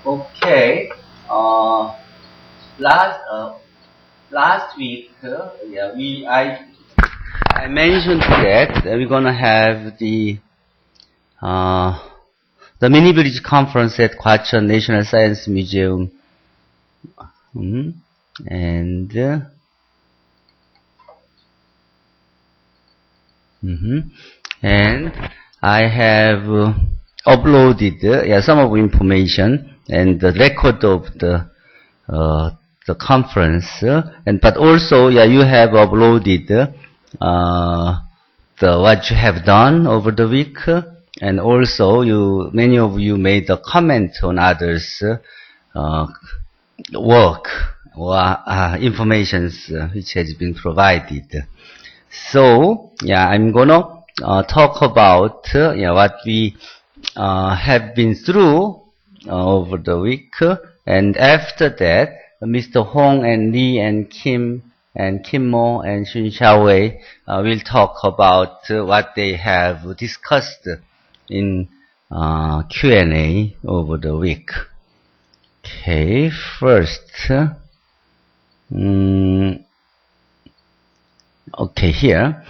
Okay. Uh, last last week, yeah, I mentioned that we're gonna have uh, the mini bridge conference at Gwacheon National Science Museum, and mhm. and I have uploaded some of information and the record of uh, the conference, and but also you have uploaded the what you have done over the week, and also many of you made a comment on others work or informations which has been provided. So, I'm gonna talk about what we have been through over the week, and after that, Mr. Hong and Lee and Kim and Kim Mo and Xun Xiaowei will talk about what they have discussed in Q&A over the week. Okay, first, okay, here.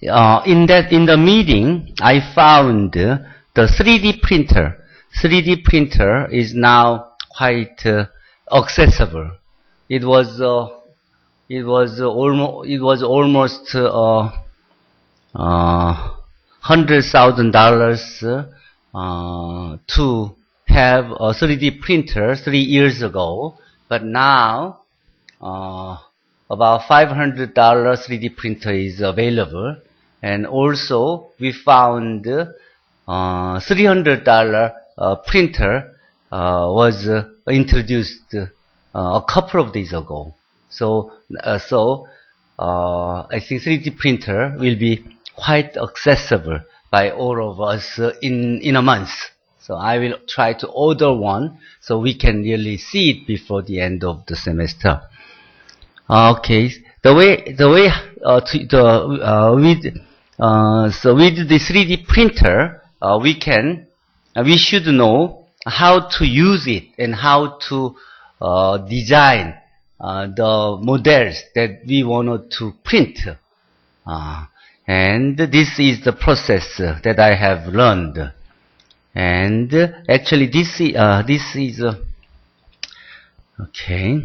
In the meeting, I found the 3D printer. 3D printer is now quite accessible. It was almost $100,000 to have a 3D printer 3 years ago, but now about $500 3D printer is available, and also we found $300 printer was introduced a couple of days ago. So I think 3D printer will be quite accessible by all of us in a month. So I will try to order one so we can really see it before the end of the semester. Okay, with the 3D printer, we should know how to use it and how to design the models that we wanted to print. And this is the process that I have learned. And actually, this is okay.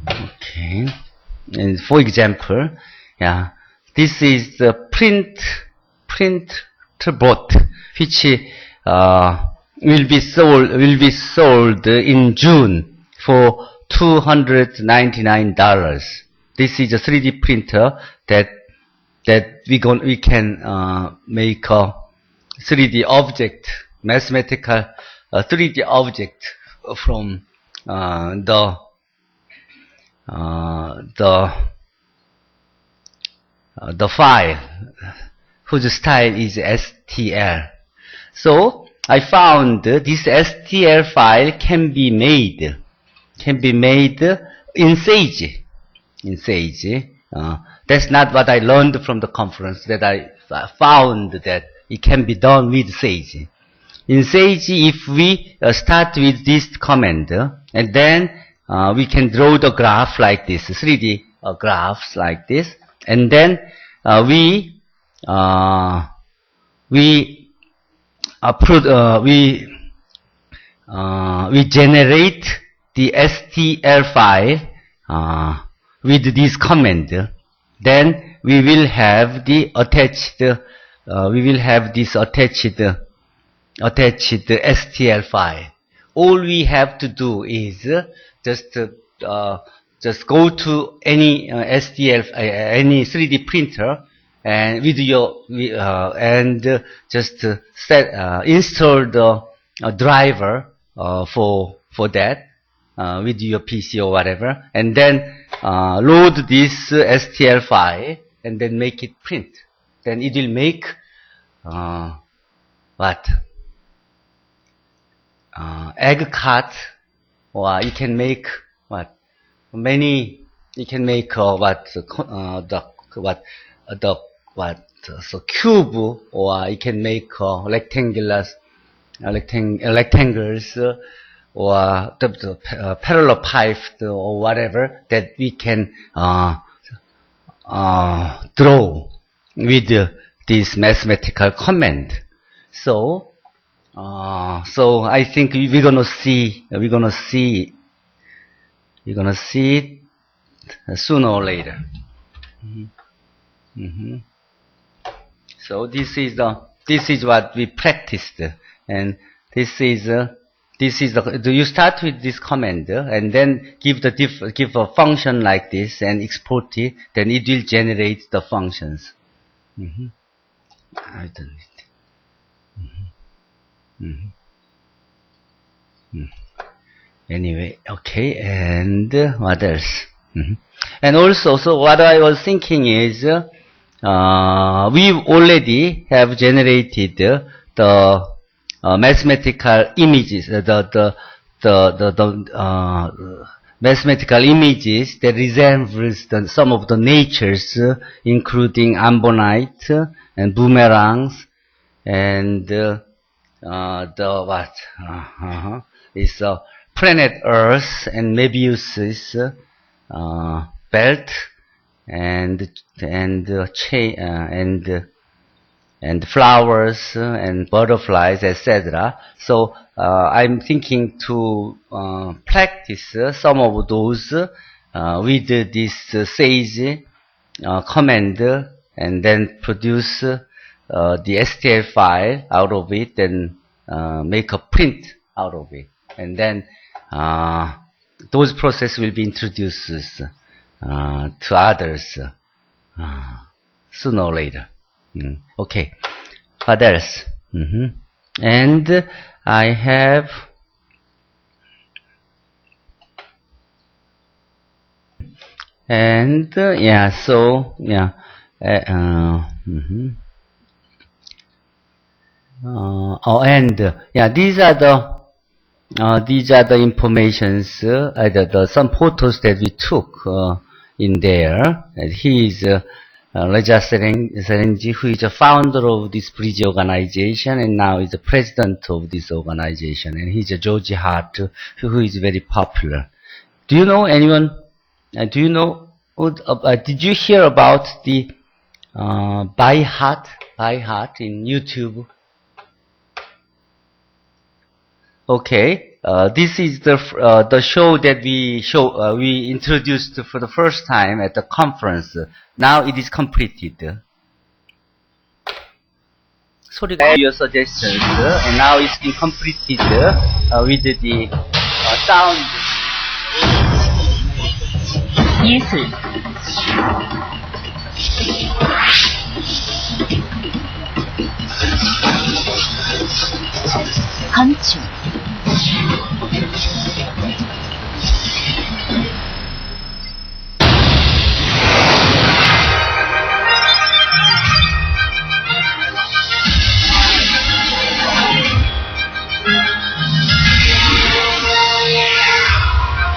Okay. And for example, this is the print bot, which will be sold in June for $299. This is a 3D printer that we can make a 3D object, mathematical 3D object from the file whose style is STL. So I found this STL file can be made in Sage. That's not what I learned from the conference, that I found that it can be done with Sage. In Sage, if we start with this command, and then we can draw the graph like this, 3D graphs like this, and then we generate the STL file with this command. Then we will have the attached STL file. All we have to do is just go to any any 3D printer and install the driver for that with your PC or whatever, and then load this STL file and then make it print. Then it will make what? egg cart, or you can make what many. You can make so cube, or you can make rectangles, or the parallel pipe, or whatever that we can draw with this mathematical command. So I think we're gonna see it sooner or later. So this is what we practiced, and this is you start with this command and then give a function like this and export it, then it will generate the functions. I don't need it. Anyway, okay, and what else? And also, so what I was thinking is, we already have generated the mathematical images, mathematical images that resembles some of the natures, including ambonite and boomerangs, and it's planet Earth and Möbius's belt and flowers and butterflies, etc. So I'm thinking to practice some of those with this sage command, and then produce the STL file out of it, and make a print out of it, and then those processes will be introduced to others sooner or later. Okay, what else? And I have these are the informations, some photos that we took in there. And he is Reza Serenji, who is a founder of this bridge organization, and now is the president of this organization. And he's a George Hart, who is very popular. Do you know anyone? Do you know? Did you hear about the By Heart in YouTube? Okay, this is the show that we introduced for the first time at the conference. Now it is completed. Sorry, your suggestions, and now it's been completed with the sound. 예술. 건축.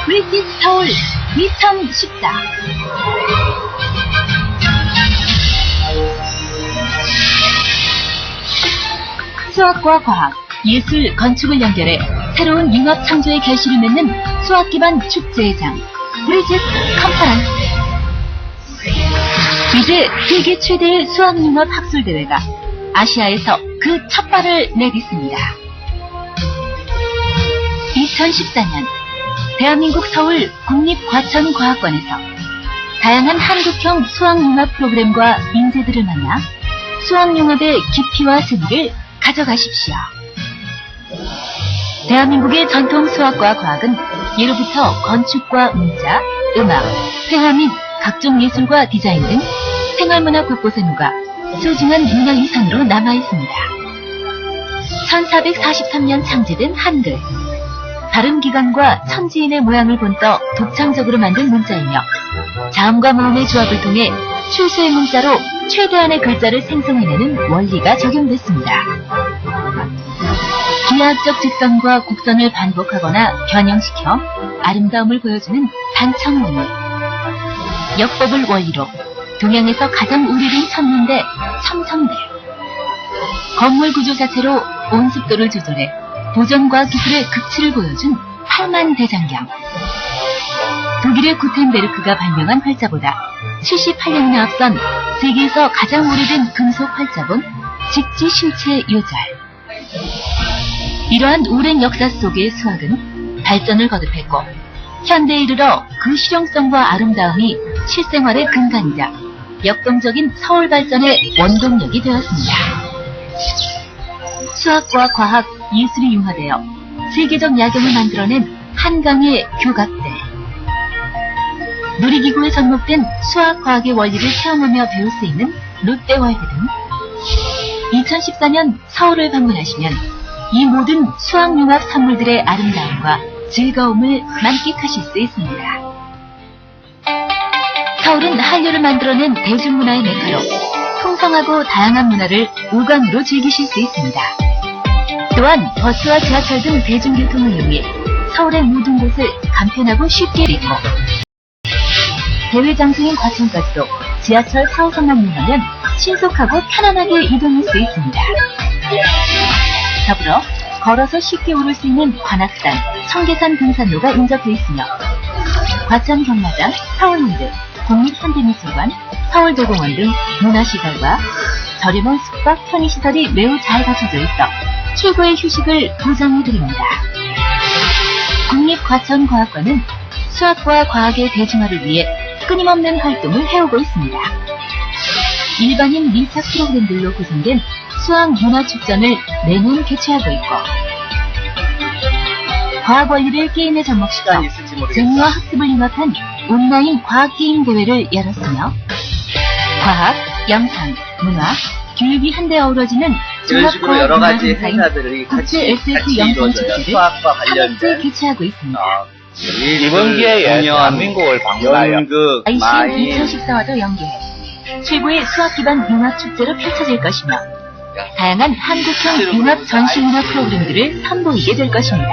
브리짓 서울 2014. 수학과 과학, 예술, 건축을 연결해 새로운 융합 창조의 결실을 맺는 수학 기반 축제의 장, 브리짓 컨퍼런스. 이제 세계 최대의 수학 융합 학술 대회가 아시아에서 그 첫 발을 내딛습니다. 2014년 대한민국 서울 국립과천과학관에서 다양한 한국형 수학융합 프로그램과 인재들을 만나 수학융합의 깊이와 승리를 가져가십시오. 대한민국의 전통 수학과 과학은 예로부터 건축과 문자, 음악, 회화 및 각종 예술과 디자인 등 생활문화 곳곳에 녹아 소중한 문화유산으로 남아있습니다. 1443년 창제된 한글, 발음기관과 천지인의 모양을 본떠 독창적으로 만든 문자이며 자음과 모음의 조합을 통해 최소의 문자로 최대한의 글자를 생성해내는 원리가 적용됐습니다. 기하학적 직선과 곡선을 반복하거나 변형시켜 아름다움을 보여주는 단청무늬. 역법을 원리로 동양에서 가장 오래된 천문대 첨성대. 건물 구조 자체로 온습도를 조절해 보존과학 기술의 극치를 보여준 팔만대장경. 독일의 구텐베르크가 발명한 활자보다 78년이나 앞선 세계에서 가장 오래된 금속 활자본 직지심체 요절. 이러한 오랜 역사 속의 수학은 발전을 거듭했고 현대에 이르러 그 실용성과 아름다움이 실생활의 근간이자 역동적인 서울 발전의 원동력이 되었습니다. 수학과 과학, 예술이 융화되어 세계적 야경을 만들어낸 한강의 교각대. 놀이기구에 접목된 수학, 과학의 원리를 체험하며 배울 수 있는 롯데월드 등 2014년 서울을 방문하시면 이 모든 수학융합 산물들의 아름다움과 즐거움을 만끽하실 수 있습니다. 서울은 한류를 만들어낸 대중문화의 메카로 풍성하고 다양한 문화를 오감으로 즐기실 수 있습니다. 또한 버스와 지하철 등 대중교통을 이용해 서울의 모든 곳을 간편하고 쉽게 이고 대회 장소인 과천까지도 지하철 4호선만 이용하면 신속하고 편안하게 이동할 수 있습니다. 더불어 걸어서 쉽게 오를 수 있는 관악산, 청계산 등산로가 인접해 있으며 과천 경마장, 서울랜드, 국립현대미술관, 서울대공원 등 문화시설과 저렴한 숙박, 편의시설이 매우 잘 갖춰져 있어 최고의 휴식을 보장해드립니다. 국립과천과학관은 수학과 과학의 대중화를 위해 끊임없는 활동을 해오고 있습니다. 일반인 밀착 프로그램들로 구성된 수학문화축전을 매년 개최하고 있고 과학 원리를 게임에 접목시켜 재미와 학습을 융합한 온라인 과학게임 대회를 열었으며 과학, 영상, 문화, 교육이 한데 어우러지는 이런 식으로 여러 가지 행사인 행사들이 국제 SF 영상축제를 수학과 3회째 관련된 개최하고 있습니다. 이번 기회에 대한민국을 방문하여 연극, ICN 마인, 2014와도 연계해 최고의 수학 기반 융합 축제로 펼쳐질 것이며 다양한 한국형 융합 전시문화 프로그램들을 선보이게 될 것입니다.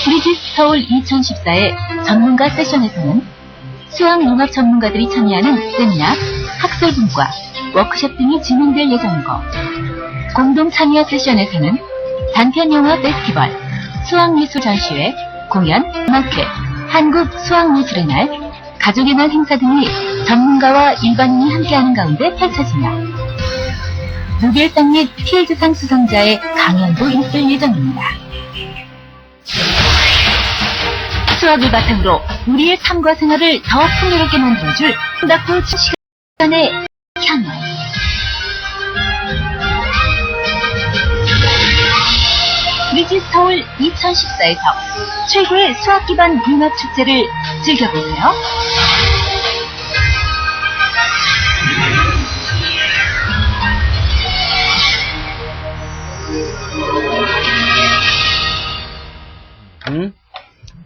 브리지스 서울 2014의 전문가 세션에서는 수학 융합 전문가들이 참여하는 세미나, 학술분과, 워크숍 등이 진행될 예정이고 공동 참여 세션에서는 단편영화 페스티벌, 수학미술 전시회, 공연, 마켓, 한국 수학미술의 날, 가족의 날 행사 등이 전문가와 일반인이 함께하는 가운데 펼쳐지며 노벨상 및 필즈상 수상자의 강연도 있을 예정입니다. 수학을 바탕으로 우리의 삶과 생활을 더 풍요롭게 만들어줄 싱가포르 시간의 향연. 브리지스 서울 2014에서 최고의 수학 기반 융합 축제를 즐겨보세요.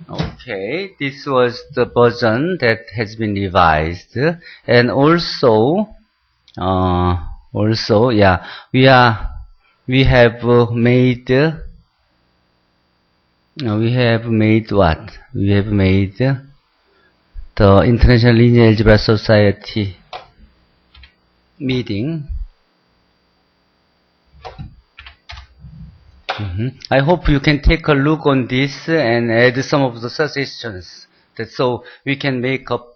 Okay, this was the version that has been revised, and also, yeah, we have made what? We have made the International Linear Algebra Society meeting. I hope you can take a look on this and add some of the suggestions, so we can make up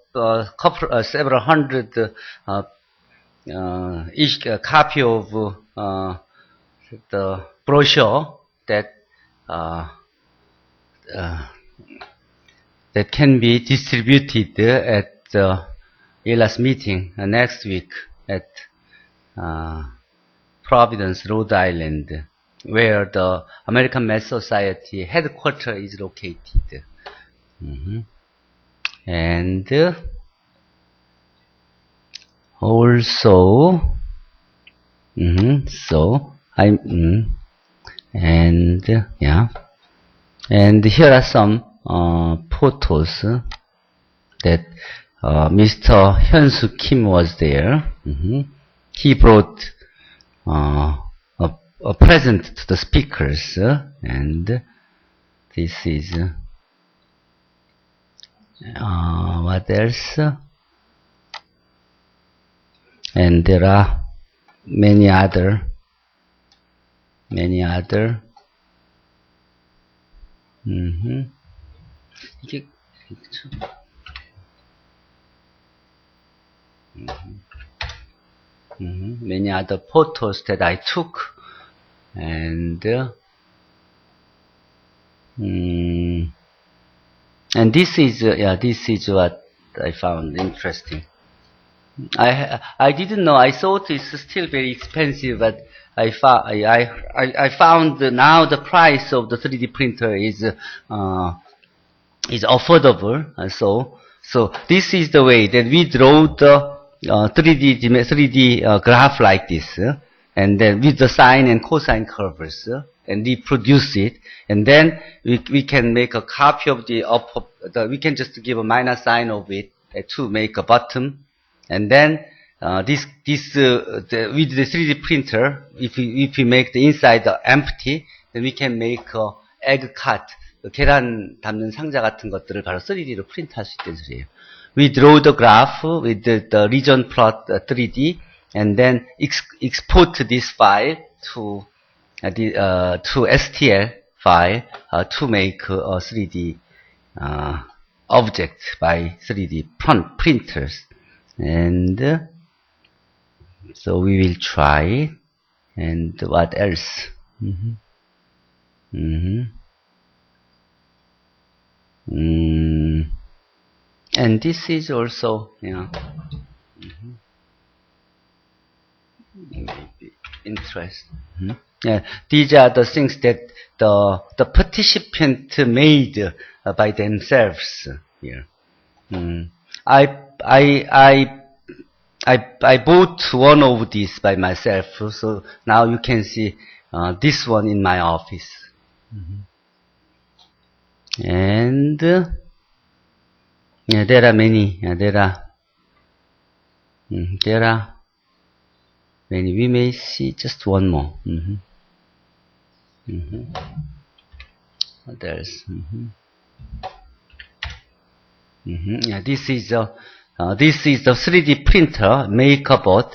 several hundred each copy of the brochure that can be distributed at the ILAS meeting next week at Providence, Rhode Island, where the American Math Society headquarters is located. And also, and here are some photos that Mr. Hyun-soo Kim was there. He brought a present to the speakers, and this is what else? And there are many other. 이게 many other photos that I took, and this is this is what I found interesting. I didn't know. I thought it's still very expensive, but I found now the price of the 3D printer is affordable. So this is the way that we draw the 3D graph like this, and then with the sine and cosine curves, and reproduce it, and then we can make a copy of we can just give a minus sign of it to make a bottom, and then with the 3D printer, if we make the inside empty, then we can make a egg cut, 계란 담는 상자 같은 것들을 바로 3D로 프린트할 수 있다는 소리예요. We draw the graph with the region plot 3D, and then export this file to STL file to make a 3D object by 3D printers. And so we will try it. And what else? And this is also, maybe interesting. Yeah, these are the things that the participant made by themselves here. I bought one of these by myself, so now you can see this one in my office. And there are many. There are many. We may see just one more. What else? Yeah, this is the 3D printer MakerBot.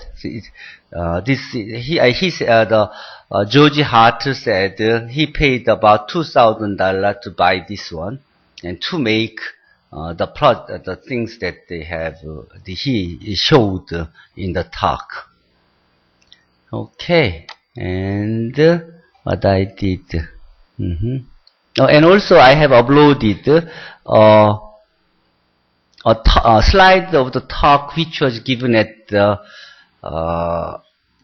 George Hart said he paid about $2,000 to buy this one, and to make the things that they have he showed in the talk. Okay, and what I did. Oh, and also I have uploaded a slide of the talk which was given at the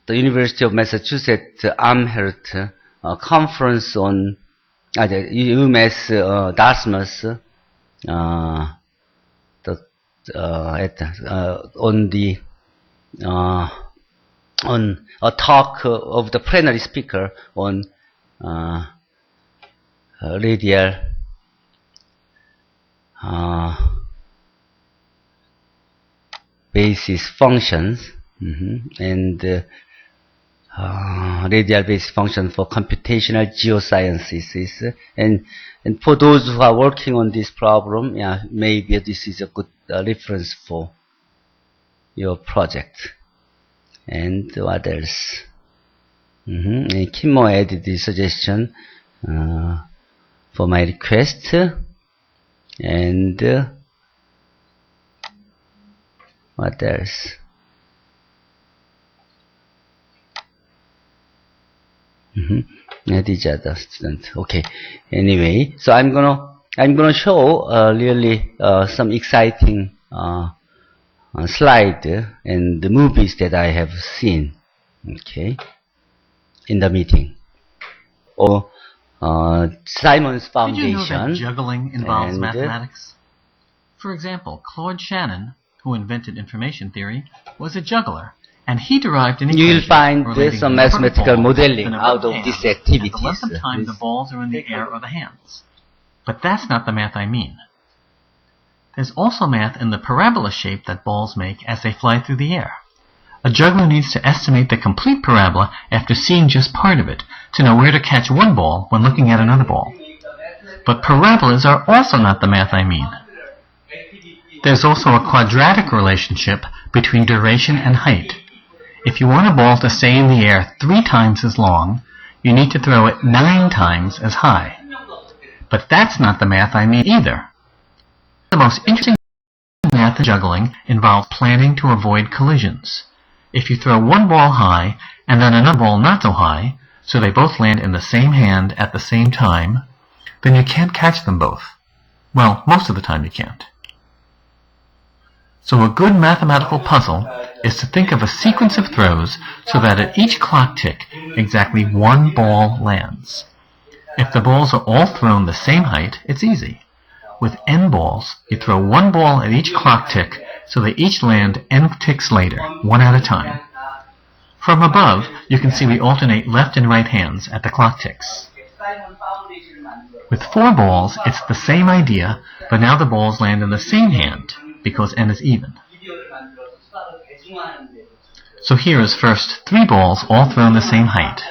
University of Massachusetts Amherst conference on the UMass Dartmouth on a talk of the plenary speaker on radial basis functions, and radial basis function for computational geosciences. And for those who are working on this problem, maybe this is a good reference for your project. And what else? And Kimmo added the suggestion for my request, and what else? These are the students. Okay. Anyway, so I'm gonna show really some exciting slide and the movies that I have seen. Okay, in the meeting. Or Simon's Foundation. Did you know that juggling involves mathematics? For example, Claude Shannon, who invented information theory, was a juggler, and he derived an equation. You will find relating some the number of mathematical balls, modeling the number out of hands, these and activities. the length of time the balls are in the air or the hands. But that's not the math I mean. There's also math in the parabola shape that balls make as they fly through the air. A juggler needs to estimate the complete parabola after seeing just part of it to know where to catch one ball when looking at another ball. But parabolas are also not the math I mean. There's also a quadratic relationship between duration and height. If you want a ball to stay in the air 3 times as long, you need to throw it 9 times as high. But that's not the math I mean either. The most interesting math in juggling involves planning to avoid collisions. If you throw one ball high and then another ball not so high, so they both land in the same hand at the same time, then you can't catch them both. Well, most of the time you can't. So a good mathematical puzzle is to think of a sequence of throws so that at each clock tick, exactly one ball lands. If the balls are all thrown the same height, it's easy. With n balls, you throw one ball at each clock tick so they each land n ticks later, one at a time. From above, you can see we alternate left and right hands at the clock ticks. With 4 balls, it's the same idea, but now the balls land in the same hand, because n is even. So here is first 3 balls all thrown the same height.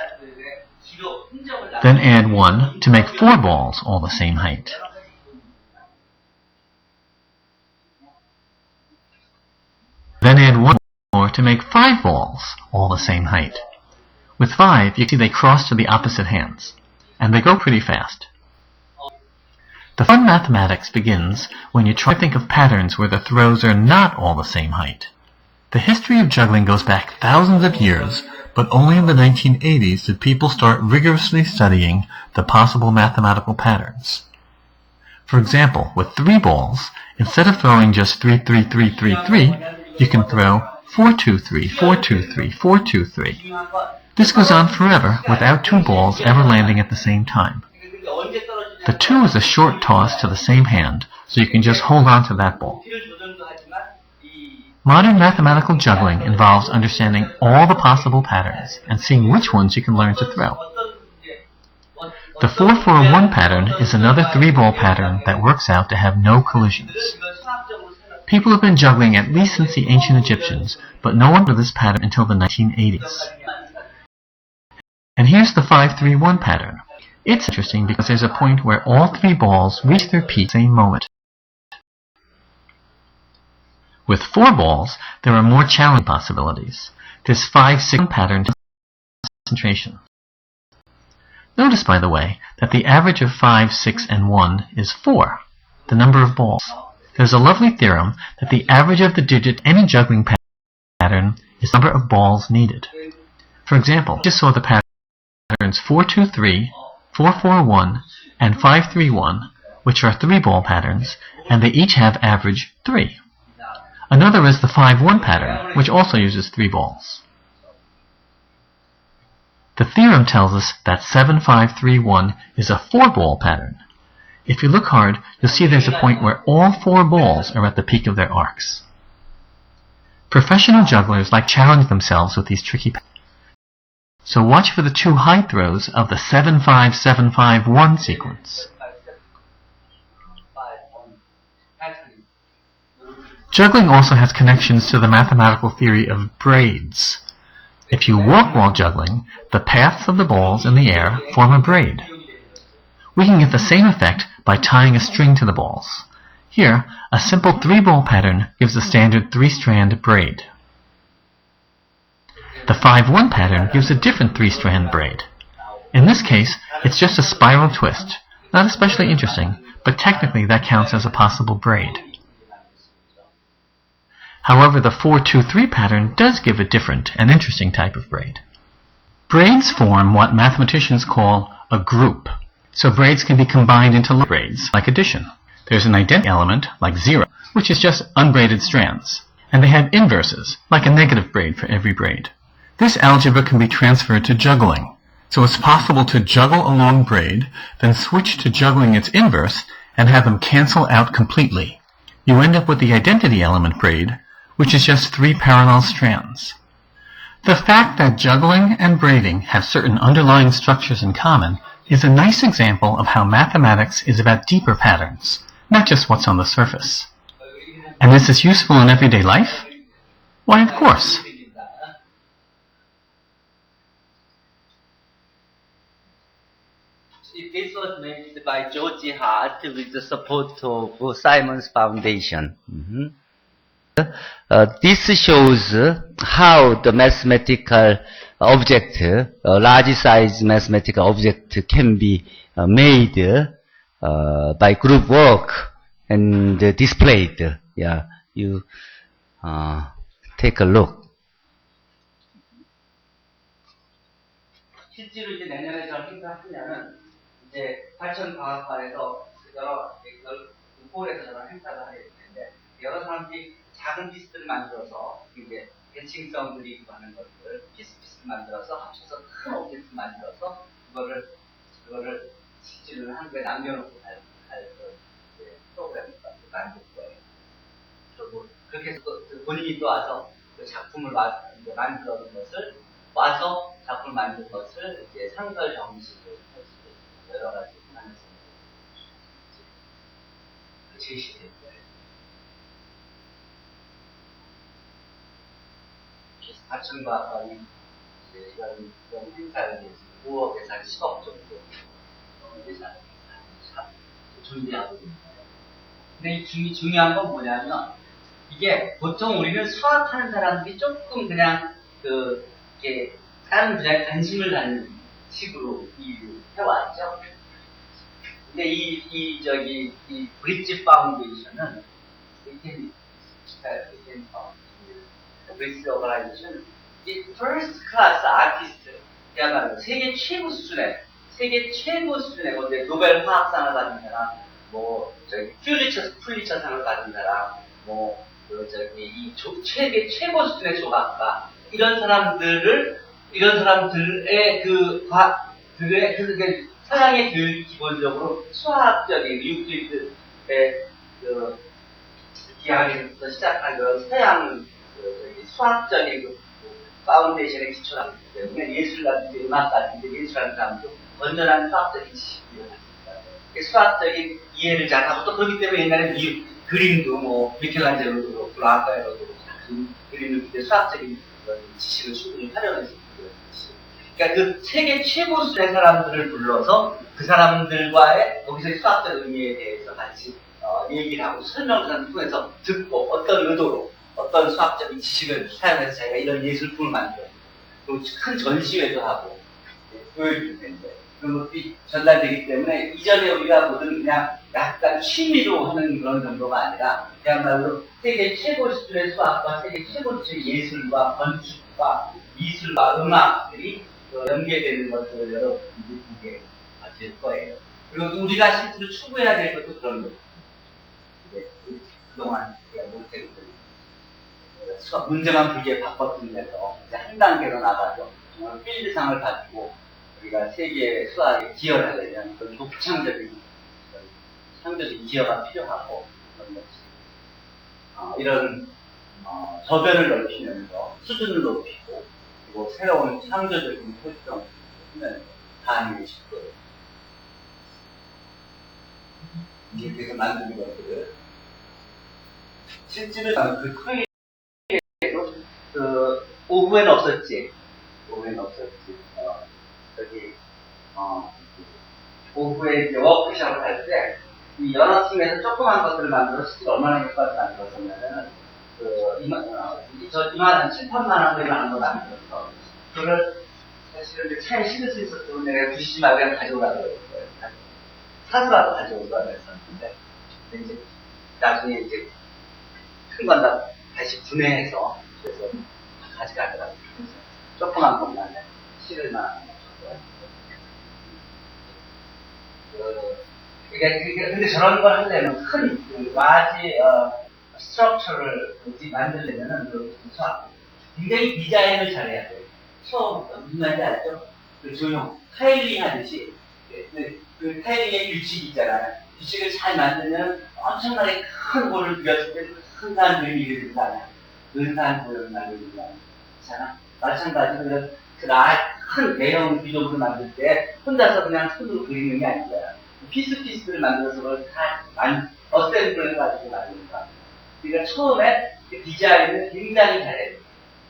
Then add 1 to make 4 balls all the same height. Then add 1 more to make 5 balls all the same height. With 5, you see they cross to the opposite hands, and they go pretty fast. The fun mathematics begins when you try to think of patterns where the throws are not all the same height. The history of juggling goes back thousands of years, but only in the 1980s did people start rigorously studying the possible mathematical patterns. For example, with 3 balls, instead of throwing just 3, 3, 3, 3, 3, you can throw 4, 2, 3, 4, 2, 3, 4, 2, 3. This goes on forever without 2 balls ever landing at the same time. The 2 is a short toss to the same hand, so you can just hold on to that ball. Modern mathematical juggling involves understanding all the possible patterns and seeing which ones you can learn to throw. The 4-4-1 pattern is another 3-ball pattern that works out to have no collisions. People have been juggling at least since the ancient Egyptians, but no one knew this pattern until the 1980s. And here's the 5-3-1 pattern. It's interesting because there's a point where all 3 balls reach their peak at the same moment. With 4 balls, there are more challenging possibilities. This 5-6 pattern is concentration. Notice, by the way, that the average of 5, 6, and 1 is 4, the number of balls. There's a lovely theorem that the average of the digit any juggling pattern is the number of balls needed. For example, we just saw the patterns 4-2-3, 4-4-1, and 5-3-1, which are 3-ball patterns, and they each have average 3. Another is the 5-1 pattern, which also uses 3 balls. The theorem tells us that 7-5-3-1 is a 4-ball pattern. If you look hard, you'll see there's a point where all 4 balls are at the peak of their arcs. Professional jugglers like challenge themselves with these tricky patterns. So watch for the 2 high throws of the 7-5-7-5-1 sequence. Juggling also has connections to the mathematical theory of braids. If you walk while juggling, the paths of the balls in the air form a braid. We can get the same effect by tying a string to the balls. Here, a simple 3-ball pattern gives a standard 3-strand braid. The 5-1 pattern gives a different 3-strand braid. In this case, it's just a spiral twist. Not especially interesting, but technically that counts as a possible braid. However, the 4-2-3 pattern does give a different and interesting type of braid. Braids form what mathematicians call a group. So braids can be combined into braids, like addition. There's an identity element, like 0, which is just unbraided strands. And they have inverses, like a negative braid for every braid. This algebra can be transferred to juggling. So it's possible to juggle a long braid, then switch to juggling its inverse, and have them cancel out completely. You end up with the identity element braid, which is just 3 parallel strands. The fact that juggling and braiding have certain underlying structures in common is a nice example of how mathematics is about deeper patterns, not just what's on the surface. And is this useful in everyday life? Why, of course. This was made by George Hart with the support of Simon's Foundation. This shows how the mathematical object, large size mathematical object can be made by group work and displayed. Yeah, you take a look. 실제로 이제 내년에 저 행사하면은 이제 발전과학관에서 여러 공포에서 저런 행사를 하게 될 텐데 여러 사람들이 작은 피스를 만들어서 이제 대칭성들이 하는 것들 피스를 만들어서 합쳐서 큰 오브젝트 만들어서 그거를 실제로 한국에 남겨놓고 갈 프로그램을 만들 거예요. 그리고 그렇게 해서 또 본인이 또 와서 그 작품을 만들어놓은 것을 와서 작품을 만든 것을 이제 상설 정식으로 여러 가지 하면서 제시될 거예요. 그래서 발전과학관이 이런 행사를 위해서 5억에서 한 10억 정도 예산을 준비하고 있는 거예요. 근데 이 중요한 건 뭐냐면 이게 보통 우리는 수학하는 사람들이 조금 그냥 이렇게 다른 분야에 관심을 갖는 식으로 해왔죠. 근데 이 브릿지 파운데이션은 브릿지 오거나이제이션 이 퍼스트 클래스 아티스트 그야말로 세계 최고 수준의 건데 노벨 화학상을 받은 사람, 퓰리처상을 받은 사람, 이 세계 최고 수준의 조각가 이런 사람들의 서양의 교육이 기본적으로 수학적인 유클리드의 기하에서 시작한 그런 서양 수학적인 파운데이션에 기초하기 때문에 예술가든지 음악가든지 예술하는 사람도 건전한 수학적인 지식이 일어났습니다. 수학적인 이해를 잘하고 또 그렇기 때문에 옛날에 그림도 미켈란젤로도 그렇고 라파엘로도 그림을 그때 수학적인 지식을 충분히 활용했습니다. 그러니까 그 세계 최고 수준의 사람들을 불러서 그 사람들과의 거기서 수학적 의미에 대해서 같이 얘기를 하고 설명을 통해서 듣고 어떤 의도로 어떤 수학적인 지식을 사용해서 자기가 이런 예술품을 만들어요. 그리고 큰 전시회도 하고 보여줄 텐데 그런 것들이 전달되기 때문에 이전에 우리가 보던 그냥 약간 취미로 하는 그런 정도가 아니라 그야말로 세계 최고 수준의 수학과 세계 최고 수준의 예술과 건축과 미술과 음악들이 연계되는 것들을 여러분들이 보게 될 거예요. 그리고 우리가 실제로 추구해야 될 것도 그런 거예요. 그동안 우리가 못했던 수학 문제만 불게 바꿨으면서 한 단계로 나가서 정말 필드상을 가지고 우리가 세계 수학에 기여를 하려면 그런 독창적인 기여가 필요하고 그런 것이 이런 저변을 넓히면서 수준을 높이고 그리고 새로운 창조적인 활동을 하면서 가능해 질 거예요. 이렇게 해서 만드는 것들을 실제로 그 크리에이에도 오후에는 없었지. 오후에 이제 워크숍을 할 때, 이 여러 팀에서 조그만 것들을 만들어서 실제 얼마나 효과를 만들었냐면은, 이만한 7, 8만 원짜리 하는 거 만들어서, 그걸 사실은 이제 차에 실을 수 있었던 내가 주시지 말고 그냥 가져오라고 그랬어요. 사서라도 가져오라고 했었는데, 이제 나중에 이제 큰 건 다 다시 분해해서, 그래서 가져가더라고요. 조그만 것만 실을 만한 근데 저런 걸 하려면 큰, 라지, 스트럭처를 만들려면은, 굉장히 디자인을 잘해야 돼요. 처음부터. 무슨 말인지 알죠? 조용, 타일링 하듯이, 그 타일링의 규칙이 있잖아요. 규칙을 잘 만들면 엄청나게 큰 볼을 그렸을 때 큰 그림이 그려진다면, 근사한 볼을 만들잖아요. 그렇잖아? 마찬가지로 큰 대형 비좁으로 만들 때 혼자서 그냥 손으로 그리는 게 아니라 피스를 만들어서 그걸 다 어셈블을 가지고 만드는 거야. 그러니까 처음에 디자인을 굉장히 잘해야 돼.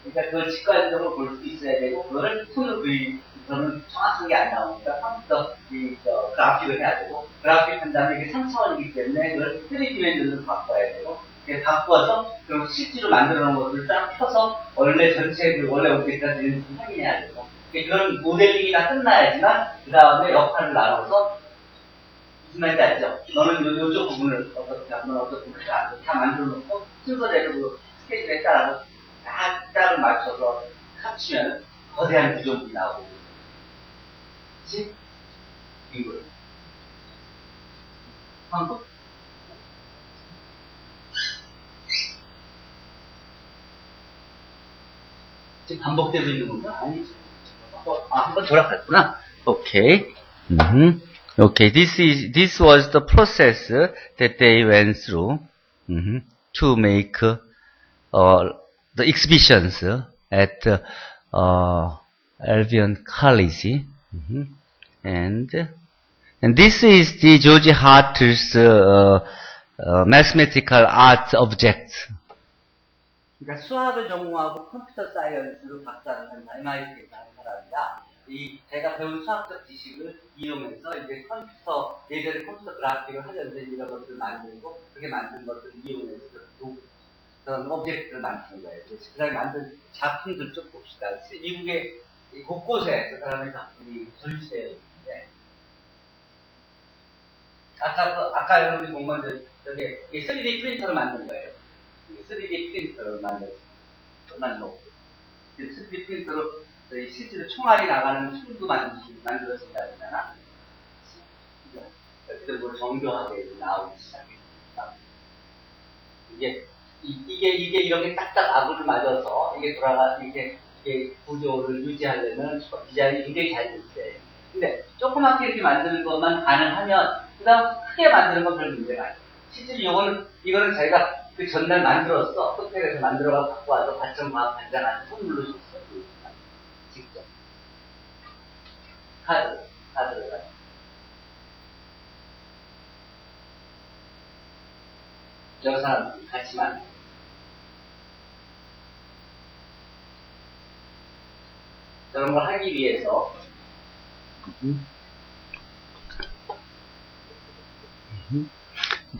그러니까 그걸 직관적으로 볼 수 있어야 되고 그거를 손으로 그리고는 정확한 게 안 나오니까 처음부터 그래픽을 해야 되고, 그래픽 한 다음에 이게 3차원이기 때문에 그걸 3디멘전으로 바꿔야 되고, 이렇게 바꿔서 그럼 실제로 만들어 놓은 것을 딱 펴서 원래 전체 원래 오브젝트가 되는지 확인해야 되고, 그런 모델링이 다 끝나야지만 그 다음에 역할을 나눠서 무슨 말인지 알죠? 너는 요쪽 부분을 어떻게 하고 너는 어떤 부분을 다 만들어 놓고 순서대로 스케줄에 따라서 짝을 맞춰서 합치면 거대한 구조물이 나오고, 그치? 이거예요. 한국? 지금 반복되고 있는 건가? 아니지. 한번 돌아갔구나. Okay. Okay. This was the process that they went through to make the exhibitions at Albion College. And this is the George Hart's mathematical art objects. 그러니까 수학을 전공하고 컴퓨터 사이언스로 박사를 한 MIT에서 한 사람이다. 제가 배운 수학적 지식을 이용해서 이제 예전에 컴퓨터 그래픽을 하려는데 이런 것들을 만들고, 그렇게 만든 것들을 이용해서 그런 오브젝트를 만드는 거예요. 그 사람이 만든 작품들 좀 봅시다. 미국의 곳곳에 그 사람의 작품이 전시되어 있는데, 아까 여러분이 본 건 저게 3D 프린터를 만든 거예요. 3D 프린터를 만들었고, 3D 프린터로 실제로 총알이 나가는 툴도 만들어진다 그러잖아. 그걸 정교하게 나오기 시작했다. 이게 이렇게 딱딱 아구를 맞아서 이게 구조를 유지하려면 디자인이 굉장히 잘 됐어요. 근데 조그맣게 이렇게 만드는 것만 가능하면 그다음 크게 만드는 건 별 문제가 아니에요. 실제로 이거는 자기가 그 전날 만들었어. 호텔에서 만들어가 갖고 와서 과천과학 반장한테 선물로 줬어. 직접. 카드를 가지고. 여러 사람들이 같이 만들어. 저런 걸 하기 위해서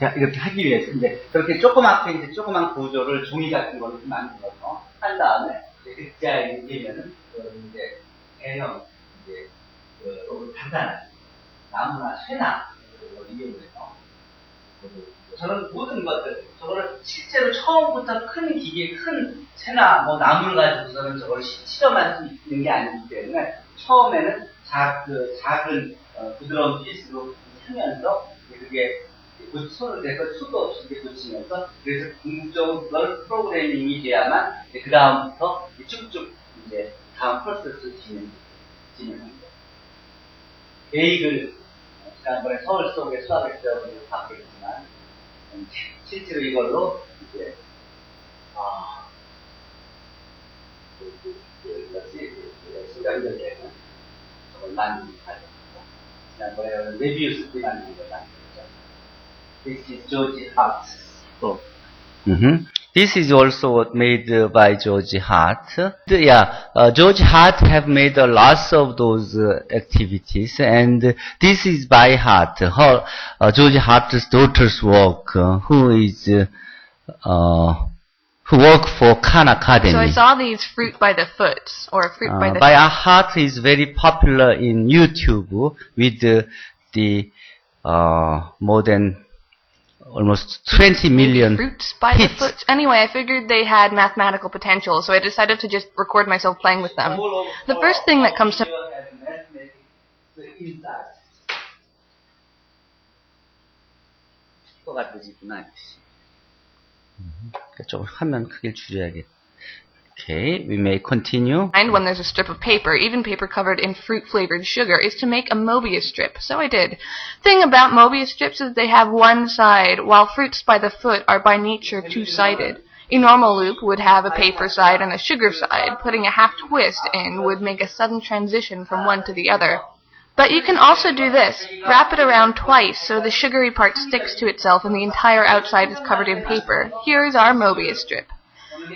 이렇게 하기 위해서 이제 그렇게 조그만 구조를 종이 같은 걸로 만들어서 한 다음에 이제 디자인이 되면은 이제 대형 간단한 나무나 쇠나 그걸 이용해서 저런 모든 것들 저거를 실제로 처음부터 큰 기계, 큰 쇠나 나무를 가지고서는 저걸 실험할 수 있는 게 아니기 때문에 처음에는 작은 부드러운 피스로 하면서 그게 손을 대서 수도 없이 붙이면서 그래서 궁극적으로 프로그래밍이 돼야만 그 다음부터 쭉쭉 이제 다음 프로세스를 진행합니다. 계획을 지난번에 서울 속의 수학의 시험을 봤겠지만 실제로 이걸로 이제 연결되는 저걸 만드는 거죠. 지난번에 메비우스 때 만든 거다. This is George Hart. This is also made by George Hart. George Hart have made a lot of those activities, and this is by Hart. George Hart's daughter's work, who work for Khan Academy. So I saw these fruit by the foot, or fruit by the by Hart is very popular in YouTube with the more than almost 20 million fruits by hits. the foot. Anyway, I figured they had mathematical potential, so I decided to just record myself playing with them. The first thing that comes to 좀 화면 크기를 줄여야겠다. Okay, we may continue. mind when there's a strip of paper, even paper covered in fruit-flavored sugar, is to make a Mobius strip. So I did. Thing about Mobius strips is they have one side, while fruits by the foot are by nature two-sided. A normal loop would have a paper side and a sugar side. Putting a half twist in would make a sudden transition from one to the other. But you can also do this. Wrap it around twice so the sugary part sticks to itself and the entire outside is covered in paper. Here is our Mobius strip.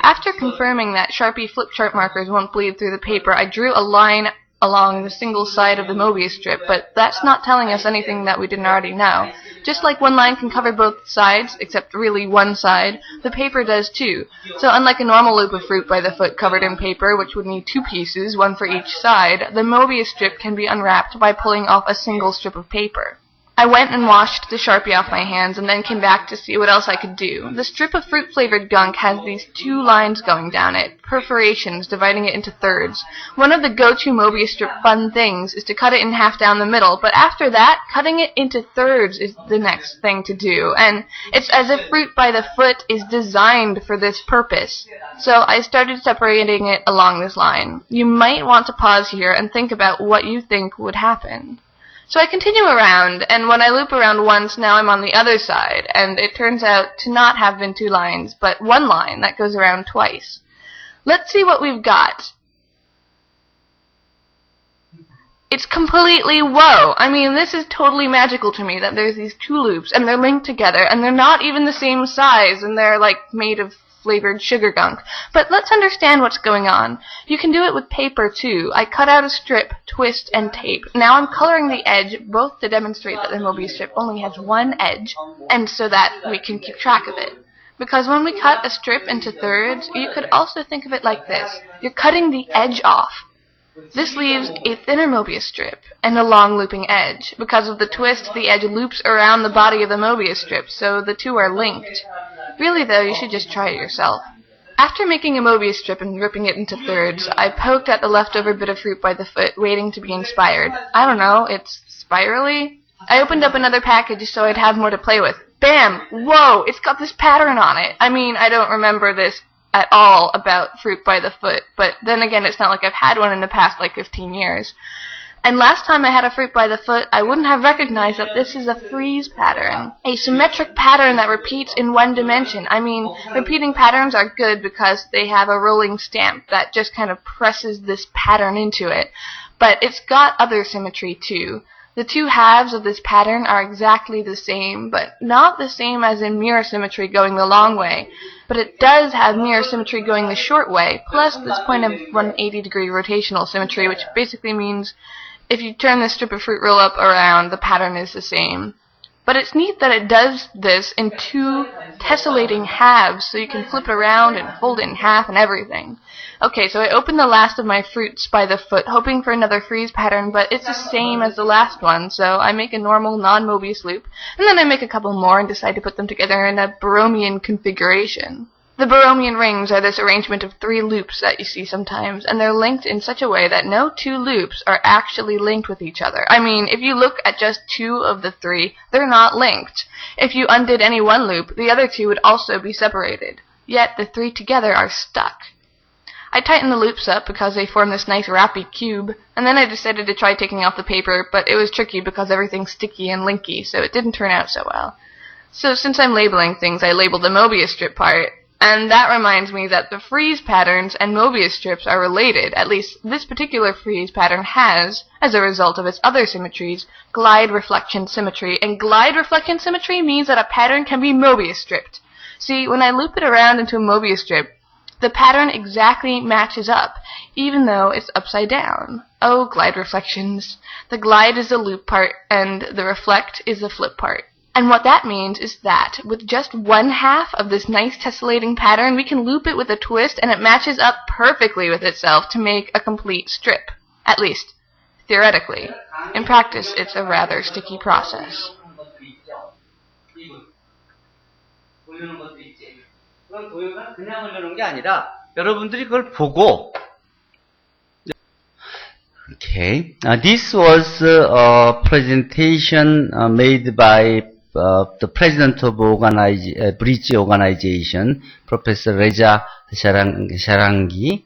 After confirming that Sharpie flip chart markers won't bleed through the paper, I drew a line along the single side of the Mobius strip, but that's not telling us anything that we didn't already know. Just like one line can cover both sides, except really one side, the paper does too. So unlike a normal loop of fruit by the foot covered in paper, which would need two pieces, one for each side, the Mobius strip can be unwrapped by pulling off a single strip of paper. I went and washed the Sharpie off my hands and then came back to see what else I could do. The strip of fruit-flavored gunk has these two lines going down it, perforations dividing it into thirds. One of the go-to Mobius strip fun things is to cut it in half down the middle, but after that, cutting it into thirds is the next thing to do, and it's as if Fruit by the Foot is designed for this purpose. So I started separating it along this line. You might want to pause here and think about what you think would happen. So I continue around, and when I loop around once, now I'm on the other side, and it turns out to not have been two lines, but one line that goes around twice. Let's see what we've got. It's completely whoa! I mean, this is totally magical to me, that there's these two loops, and they're linked together, and they're not even the same size, and they're, like, made of flavored sugar gunk. But let's understand what's going on. You can do it with paper too. I cut out a strip, twist, and tape. Now I'm coloring the edge, both to demonstrate that the Mobius strip only has one edge, and so that we can keep track of it. Because when we cut a strip into thirds, you could also think of it like this. You're cutting the edge off. This leaves a thinner Mobius strip and a long looping edge. Because of the twist, the edge loops around the body of the Mobius strip, so the two are linked. Really though, you should just try it yourself. After making a Mobius strip and ripping it into thirds, I poked at the leftover bit of Fruit by the Foot, waiting to be inspired. I don't know, it's spirally? I opened up another package so I'd have more to play with. Bam! Whoa! It's got this pattern on it! I mean, I don't remember this at all about Fruit by the Foot, but then again, it's not like I've had one in the past like 15 years. And last time I had a Fruit by the Foot, I wouldn't have recognized that this is a frieze pattern. A symmetric pattern that repeats in one dimension. I mean, repeating patterns are good because they have a rolling stamp that just kind of presses this pattern into it. But it's got other symmetry too. The two halves of this pattern are exactly the same, but not the same as in mirror symmetry going the long way. But it does have mirror symmetry going the short way, plus this point of 180-degree rotational symmetry, which basically means if you turn this strip of fruit roll up around, the pattern is the same. But it's neat that it does this in two tessellating halves, so you can flip it around and fold it in half and everything. Okay, so I opened the last of my Fruits by the Foot, hoping for another frieze pattern, but it's the same as the last one, so I make a normal non-Mobius loop, and then I make a couple more and decide to put them together in a Borromean configuration. The Borromean rings are this arrangement of 3 loops that you see sometimes, and they're linked in such a way that no 2 loops are actually linked with each other. I mean, if you look at just 2 of the 3, they're not linked. If you undid any one loop, the other 2 would also be separated. Yet the 3 together are stuck. I tightened the loops up because they form this nice wrappy cube, and then I decided to try taking off the paper, but it was tricky because everything's sticky and linky, so it didn't turn out so well. So since I'm labeling things, I labeled the Mobius strip part. And that reminds me that the frieze patterns and Mobius strips are related. At least this particular frieze pattern has, as a result of its other symmetries, glide reflection symmetry. And glide reflection symmetry means that a pattern can be Mobius stripped. See, when I loop it around into a Mobius strip, the pattern exactly matches up, even though it's upside down. Oh, glide reflections. The glide is the loop part, and the reflect is the flip part. And what that means is that, with just one half of this nice tessellating pattern, we can loop it with a twist and it matches up perfectly with itself to make a complete strip. At least, theoretically. In practice, it's a rather sticky process. 그냥 올려놓은 게 아니라 여러분들이 그걸 보고 Okay, this was a presentation made by the president of Bridge Organization, Professor Reza Sharangi,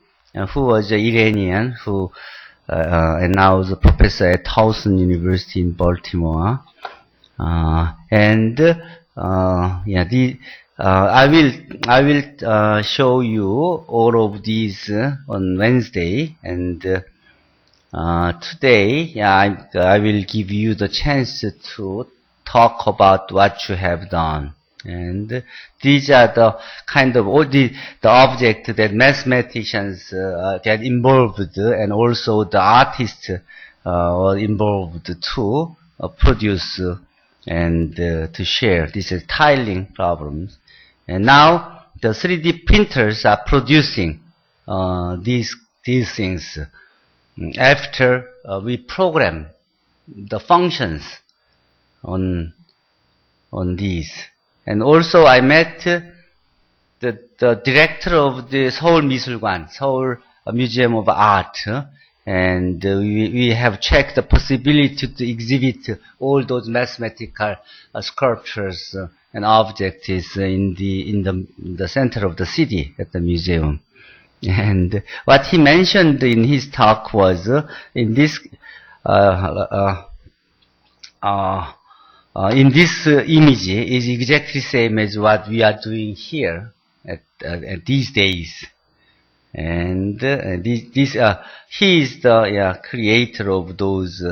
who was an Iranian who and now is a professor at Towson University in Baltimore. I will show you all of these on Wednesday, and today, I will give you the chance to talk about what you have done. And these are the kind of all the object that mathematicians get involved, and also the artists were involved to produce and to share. This is tiling problems. And now the 3D printers are producing these things after we program the functions on these. And also I met the director of the Seoul 미술관, Seoul Museum of Art, and we have checked the possibility to exhibit all those mathematical sculptures and objects in the center of the city at the museum. And what he mentioned in his talk was in this image is exactly same as what we are doing here at these days. And he is the creator of those